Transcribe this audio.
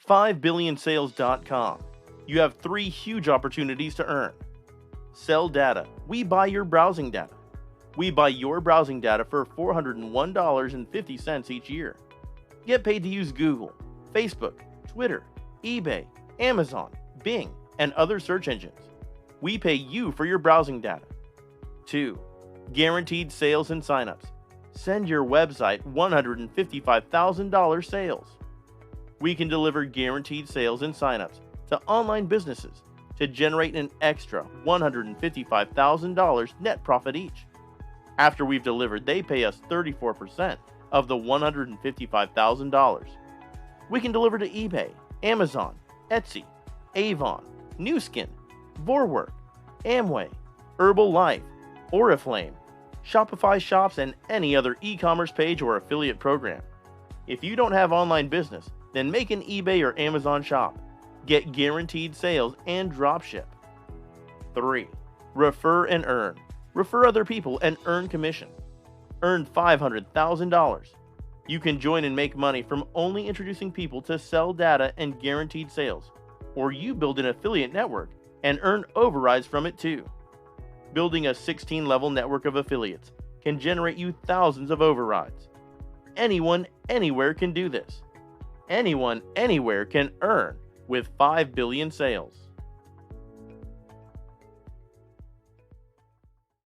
5billionsales.com. You have 3 huge opportunities to earn. Sell data. We buy your browsing data. We buy your browsing data for $401.50 each year. Get paid to use Google, Facebook, Twitter, eBay, Amazon, Bing, and other search engines. We pay you for your browsing data. 2. Guaranteed sales and signups. Send your website $155,000 sales. We can deliver guaranteed sales and signups to online businesses to generate an extra $155,000 net profit each. After we've delivered, they pay us 34% of the $155,000. We can deliver to eBay, Amazon, Etsy, Avon, Nu Skin, Vorwerk, Amway, Herbalife, Oriflame, Shopify shops, and any other e-commerce page or affiliate program. If you don't have online business, then make an eBay or Amazon shop. Get guaranteed sales and dropship. 3. Refer and earn. Refer other people and earn commission. Earn $500,000. You can join and make money from only introducing people to sell data and guaranteed sales, or you build an affiliate network and earn overrides from it too. Building a 16-level network of affiliates can generate you thousands of overrides. Anyone, anywhere can do this. Anyone, anywhere can earn with 5 billion sales.